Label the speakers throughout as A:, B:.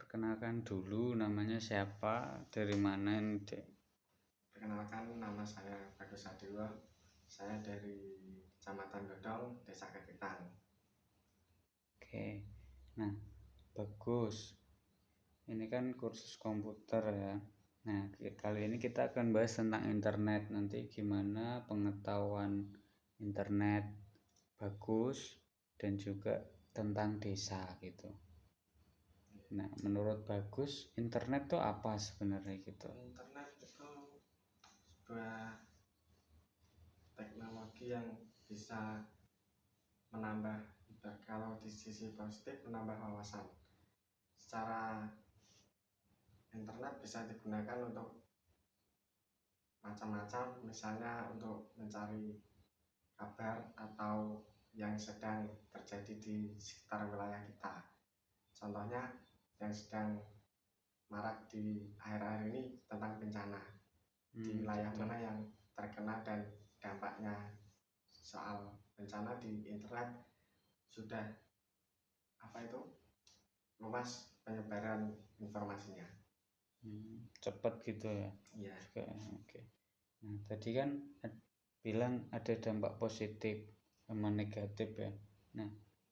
A: Perkenalkan dulu namanya siapa, dari mana ini, Dek?
B: Perkenalkan, nama saya Bagus Sadewa. Saya dari Kecamatan Godong, Desa Kekitan.
A: Oke. Nah, bagus. Ini kan kursus komputer ya. Nah, kali ini kita akan bahas tentang internet. Nanti gimana pengetahuan internet bagus dan juga tentang desa gitu. Nah, menurut Bagus, internet tuh apa sebenarnya gitu?
B: Internet itu sebuah teknologi yang bisa menambah, kalau di sisi positif, menambah wawasan. Secara internet bisa digunakan untuk macam-macam, misalnya untuk mencari kabar atau yang sedang terjadi di sekitar wilayah kita. Contohnya yang sedang marak di akhir-akhir ini tentang bencana di wilayah mana yang terkena dan dampaknya soal bencana di internet sudah luas penyebaran informasinya.
A: Cepat gitu ya.
B: Iya.
A: Oke. Nah, tadi kan bilang ada dampak positif sama negatif ya. Nah,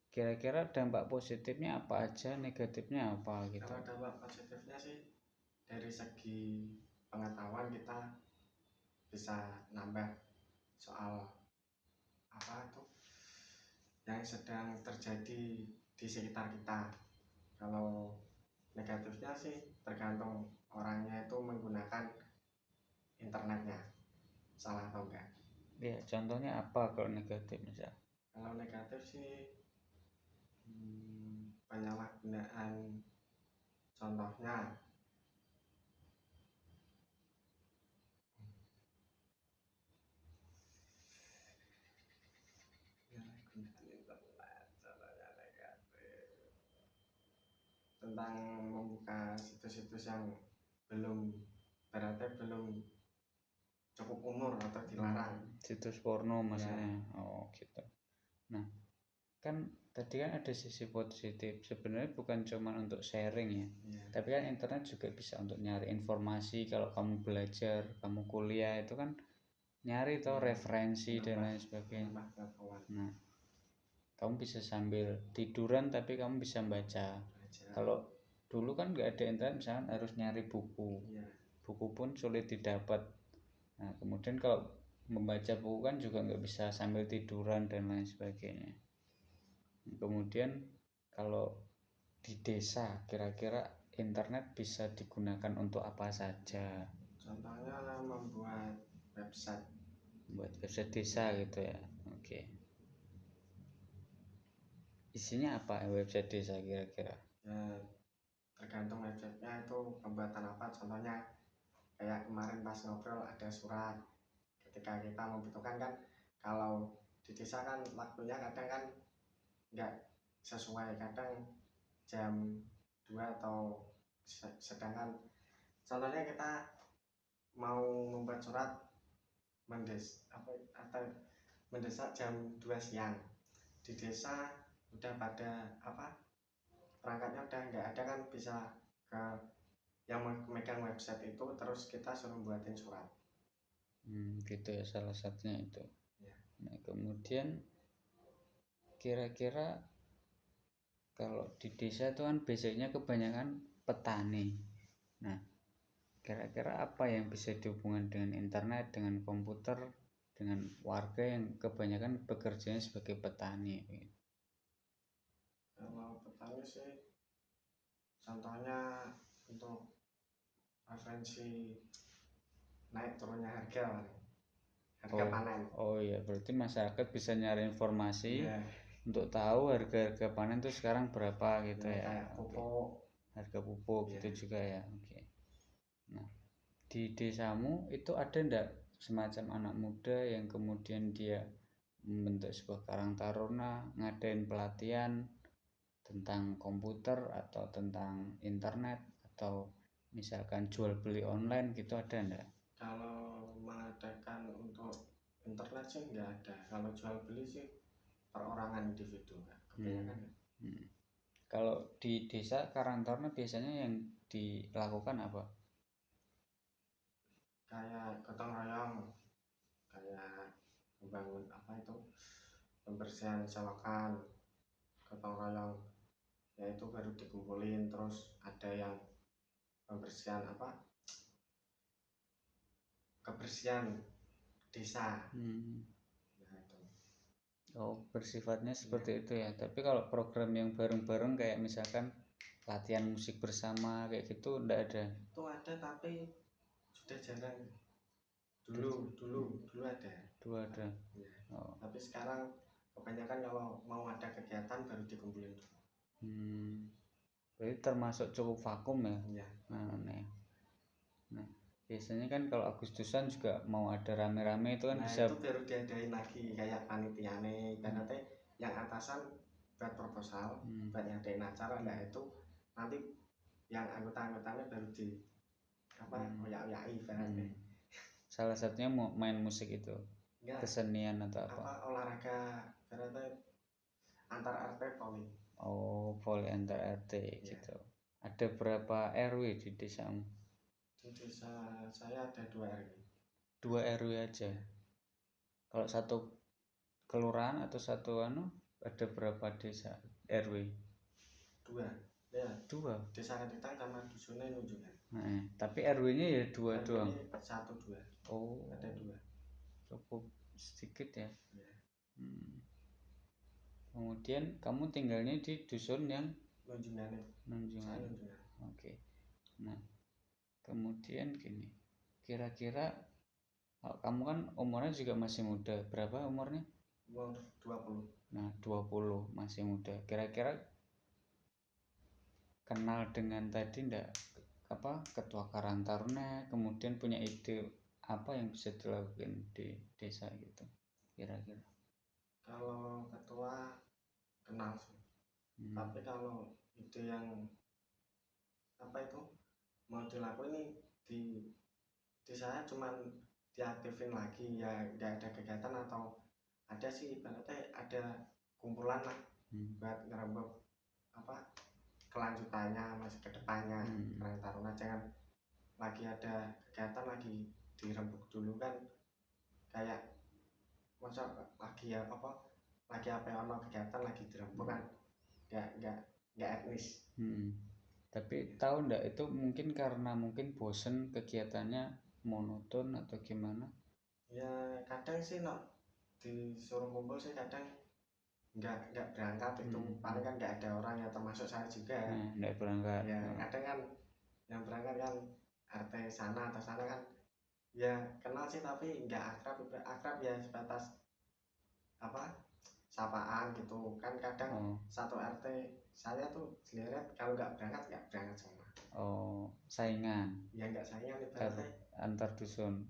A: kira-kira dampak positifnya apa aja, negatifnya apa gitu?
B: Kalau dampak positifnya sih dari segi pengetahuan kita bisa nambah soal yang sedang terjadi di sekitar kita. Kalau negatifnya sih tergantung orangnya itu menggunakan internetnya, salah atau enggak.
A: Ya, contohnya apa kalau negatif misal?
B: Kalau negatif sih penyalahgunaan, contohnya tentang membuka situs-situs yang belum cukup umur atau dilarang.
A: Situs porno maksudnya. Ya. Oh gitu. Nah, kan tadi kan ada sisi positif. Sebenarnya bukan cuma untuk sharing ya. Tapi kan internet juga bisa untuk nyari informasi. Kalau kamu belajar, kamu kuliah itu kan nyari tuh referensi dan lain sebagainya. Nah, kamu bisa sambil tiduran tapi kamu bisa baca. Kalau dulu kan nggak ada internet, misalnya harus nyari buku. Buku pun sulit didapat. Nah, kemudian kalau membaca buku kan juga nggak bisa sambil tiduran dan lain sebagainya. Kemudian kalau di desa kira-kira internet bisa digunakan untuk apa saja?
B: Contohnya membuat website
A: desa gitu ya. Oke. Isinya apa website desa kira-kira?
B: Ya, tergantung websitenya itu pembuatan apa. Contohnya kayak kemarin pas ngobrol ada surat, ketika kita membutuhkan kan, kalau di desa kan waktunya kadang kan nggak sesuai, kadang jam 2 atau sedangkan contohnya kita mau membuat surat mendesak jam 2 siang, di desa udah pada perangkatnya udah nggak ada kan, bisa ke yang memegang website itu terus kita suruh buatin surat.
A: Gitu ya, salah satunya itu
B: ya.
A: Nah, kemudian kira-kira kalau di desa itu kan basicnya kebanyakan petani. Nah, kira-kira apa yang bisa dihubungkan dengan internet, dengan komputer, dengan warga yang kebanyakan bekerjanya sebagai petani?
B: Kalau petani sih contohnya untuk referensi naik turunnya harga panen.
A: Oh iya, berarti masyarakat bisa nyari informasi untuk tahu harga panen tuh sekarang berapa gitu ya.
B: Kayak pupuk,
A: harga pupuk gitu juga ya. Oke. Nah, di desamu itu ada ndak semacam anak muda yang kemudian dia membentuk sebuah karang taruna, ngadain pelatihan tentang komputer atau tentang internet, atau misalkan jual beli online gitu, ada ndak?
B: Kalau mengadakan untuk internet sih nggak ada. Kalau jual beli sih perorangan individu kebanyakan.
A: Kalau di desa Karang Taruna biasanya yang dilakukan apa?
B: Kayak gotong royong, kayak membangun apa itu, pembersihan selokan, gotong royong, yaitu baru dikumpulin. Terus ada yang pembersihan apa, kebersihan desa. Nah itu.
A: Oh, bersifatnya seperti itu ya. Tapi kalau program yang bareng-bareng kayak misalkan latihan musik bersama kayak gitu enggak ada.
B: Itu ada tapi sudah jarang. Dulu ada.
A: Dulu ada.
B: Ya.
A: Oh.
B: Tapi sekarang kebanyakan kalau mau ada kegiatan baru dikumpulin dulu.
A: Berarti termasuk cukup vakum ya.
B: Ya.
A: Nah, biasanya kan kalau Agustusan juga mau ada rame-rame itu kan bisa.
B: Itu baru diadain lagi kayak panitiane, ibaratnya yang atasan buat proposal, buat ngadain acara. Nah itu nanti yang anggota-anggotanya baru di apa oyak-oyaki ibaratnya.
A: Salah satunya mau main musik itu.
B: Enggak,
A: kesenian atau apa?
B: Olahraga ibaratnya antar RT poli.
A: Oh, volley antar RT gitu. Ada berapa RW di desamu?
B: Di desa saya ada 2 RW.
A: 2 RW aja. Kalau satu kelurahan atau satu ada berapa desa RW?
B: 2. Ya.
A: 2.
B: Desa Retitang sama dusunnya Nunjungan.
A: Tapi RW-nya ya 2 doang.
B: 1 2.
A: Oh.
B: Ada 2.
A: Cukup sedikit ya.
B: Ya.
A: Kemudian kamu tinggalnya di dusun yang
B: Nunjungan.
A: Oke. Nah, kemudian gini, kira-kira kamu kan umurnya juga masih muda. Berapa umurnya?
B: Umur 20.
A: Nah, 20 masih muda. Kira-kira kenal dengan tadi enggak apa Ketua Karang Taruna, kemudian punya ide apa yang bisa dilakukan di desa gitu kira-kira?
B: Kalau ketua kenal sih. Tapi kalau ide yang apa itu mau dilakuin ini di saya cuman diaktifin lagi ya, nggak ada kegiatan atau ada sih ibaratnya ada kumpulan lah buat ngerembak apa kelanjutannya masih ke depannya. Karang Taruna jangan lagi ada kegiatan lagi dirembuk dulu kan, kayak masa lagi ya apa lagi apa ono kegiatan lagi dirembuk kan nggak etnis.
A: Tapi tahu ndak itu mungkin karena mungkin bosen kegiatannya monoton atau gimana?
B: Ya kadang sih disuruh kumpul sih kadang nggak berangkat itu paling kan nggak ada orang ya, termasuk saya juga
A: nggak berangkat
B: ya. Kadang kan yang berangkat kan RT sana atau sana kan ya kenal sih tapi nggak akrab ya, sebatas apa sapaan gitu kan. Kadang satu RT saya tuh seleret kalau nggak berangkat semua.
A: Saingan
B: ya nggak saingan ibaratnya
A: antar dusun,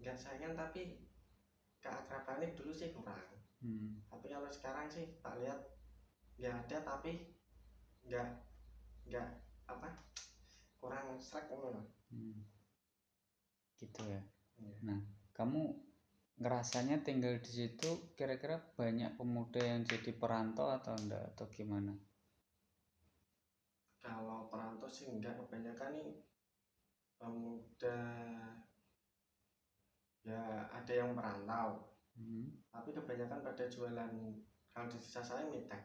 B: nggak saingan tapi keakrabannya dulu sih kurang. Tapi kalau sekarang sih tak lihat ya ada tapi nggak apa kurang srek
A: gitu ya. Nah, kamu ngerasanya tinggal di situ kira-kira banyak pemuda yang jadi perantau atau enggak atau gimana?
B: Kalau perantau sih enggak, kebanyakan nih pemuda ya ada yang merantau. Tapi kebanyakan pada jualan kalau di desa saya mitek.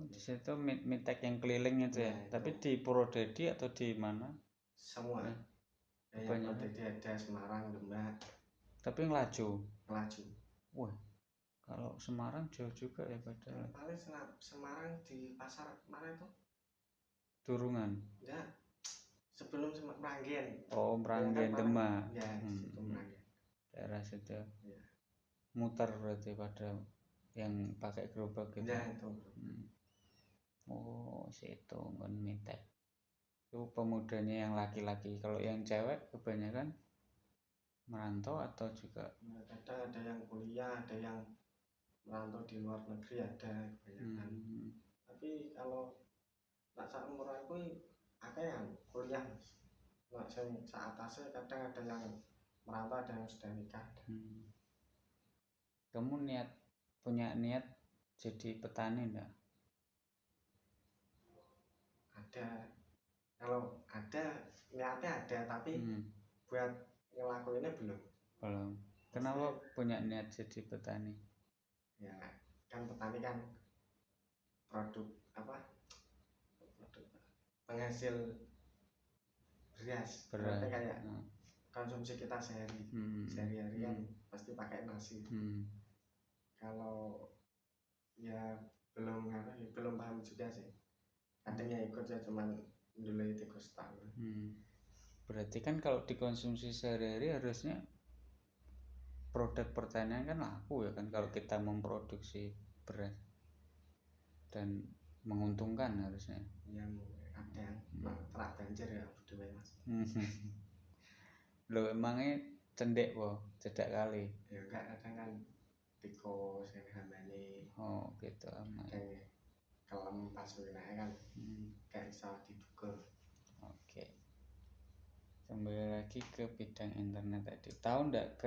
A: Di situ mitek yang keliling itu ya. Tapi di Purwodadi atau di mana?
B: Semua. Yang Purwodadi ada, Semarang, Demak.
A: Tapi ngelaju.
B: Wah,
A: kalau Semarang jauh juga ya padahal.
B: Paling Semarang di pasar mana itu?
A: Durungan.
B: Enggak. Sebelum Meranggen.
A: Meranggen Demak.
B: Ya, situ Meranggen.
A: Daerah situ. Ya. Muter berarti pada yang pakai gerobak gitu.
B: Ya, itu.
A: Situ ngon mitek. Itu pemudanya yang laki-laki. Kalau yang cewek kebanyakan merantau atau juga?
B: Kadang ada yang kuliah, ada yang merantau di luar negeri, ada kebanyakan. Tapi kalau saat umur aku ada yang kuliah, saat atasnya kadang ada yang merantau, ada yang sudah nikah.
A: Kamu punya niat jadi petani enggak?
B: Ada, kalau ada niatnya ada, tapi buat ngelakuinnya belum.
A: Kenapa punya niat jadi petani?
B: Ya kan petani kan produk penghasil beras. Berarti kayak konsumsi kita sehari-hari kan pasti pakai nasi. Kalau ya belum paham juga sih. Kadang ya ikut ya cuman dulu itu tahu.
A: Berarti kan kalau dikonsumsi sehari-hari harusnya produk pertanian kan laku ya kan, kalau kita memproduksi beras dan menguntungkan harusnya.
B: Yang ada terak banjir ya berdua mas.
A: Lo emangnya cendek cedak kali?
B: Ya enggak, kadang kan tikus yang hambani.
A: Oh gitu aman.
B: Kalau pas wilayah kan kayak bisa diduga.
A: Oke. Kembali lagi ke bidang internet tadi. Tahu enggak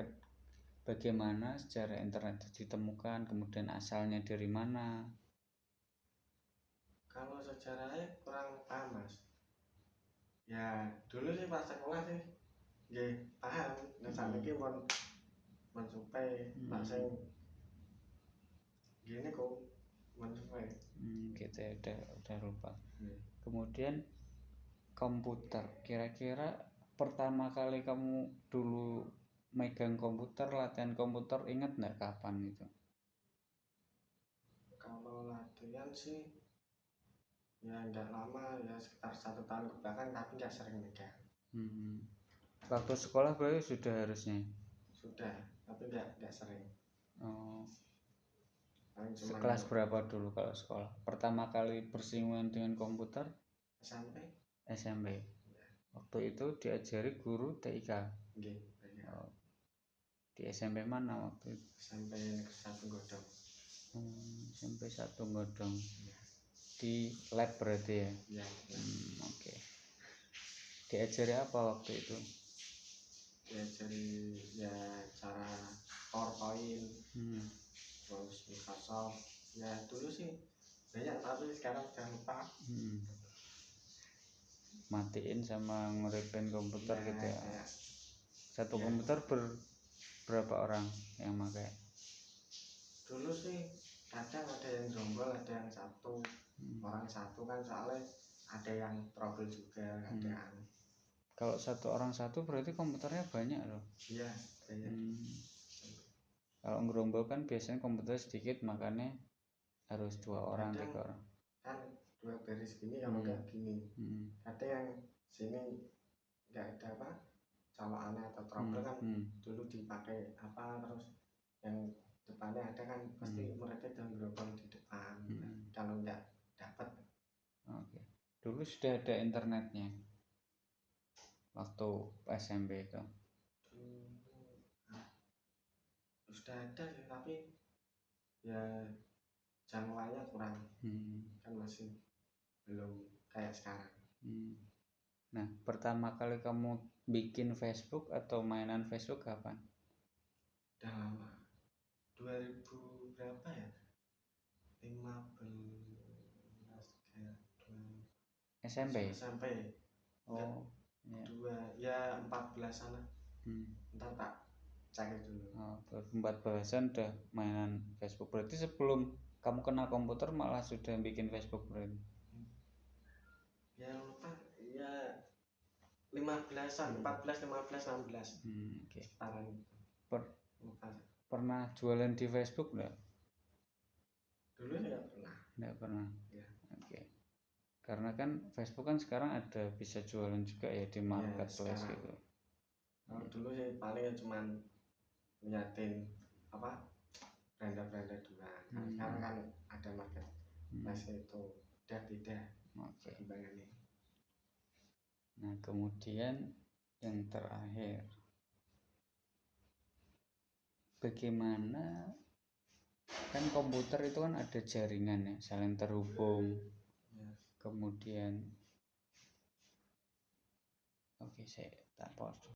A: bagaimana sejarah internet ditemukan, kemudian asalnya dari mana?
B: Kalau sejarahnya kurang paham mas. Ya dulu sih pas sekolah sih nggih paham. Nek sakniki mon supaya nak sing gini kok mon supaya
A: gitu ya, udah lupa. Kemudian komputer, kira-kira pertama kali kamu dulu megang komputer, latihan komputer, ingat nggak kapan itu?
B: Kalau latihan sih ya nggak lama, ya sekitar 1 tahun kebelakang, tapi nggak sering megang.
A: Waktu sekolah berarti sudah harusnya?
B: Sudah, tapi nggak sering.
A: Oh. Sekelas berapa dulu kalau sekolah? Pertama kali bersinggungan dengan komputer? SMP. Ya. Waktu itu diajari guru TIK?
B: Nggih.
A: Oh. Di SMP mana waktu itu?
B: SMP Negeri 1 Godong.
A: SMP 1 Godong. Ya. Di lab berarti ya?
B: Iya.
A: Oke. Diajari apa waktu itu?
B: Diajari ya cara PowerPoint, terus Microsoft. Ya dulu sih banyak, tapi sekarang sudah lupa.
A: Matiin sama nguripin komputer ya, gitu ya. Satu komputer berapa orang yang pakai?
B: Dulu sih kadang ada yang jomblo, ada yang satu. Orang satu kan soalnya ada yang trouble juga, ada yang.
A: Kalau satu orang satu berarti komputernya banyak loh.
B: Iya, banyak.
A: Kalau ngerombol kan biasanya komputer sedikit, makanya harus 2 orang, 3 orang.
B: Kan 2 baris gini, kalau enggak gini. Ada yang sini enggak ada apa, colokannya atau trouble kan dulu dipakai apa, terus yang depannya ada kan pasti mereka udah ngerombol di depan. Kalau enggak dapat. Oke.
A: Dulu sudah ada internetnya waktu SMP itu?
B: Sudah ada sih, tapi ya jangkauannya kurang. Kan masih belum kayak sekarang.
A: Nah, pertama kali kamu bikin Facebook atau mainan Facebook kapan?
B: Udah lama. 2000 berapa ya? 15 kayak
A: SMP.
B: Oh. Ya 14 sana. Ntar tak cari dulu.
A: 14-an udah mainan Facebook. Berarti sebelum kamu kenal komputer malah sudah bikin Facebook berarti?
B: Ya lupa. Ya 15-an, 14, 15, 16.
A: Oke.
B: Sekitaran itu.
A: Pernah jualan di Facebook enggak?
B: Dulu enggak pernah.
A: Enggak pernah.
B: Ya.
A: Oke. Karena kan Facebook kan sekarang ada bisa jualan juga ya di marketplace gitu.
B: Kalau dulu sih paling cuman nyatin apa, brand-brand doang. Sekarang kan ada marketplace itu udah beda. Perkembangannya.
A: Nah, kemudian yang terakhir, bagaimana kan komputer itu kan ada jaringan ya, saling terhubung. Kemudian oke, saya tak pause.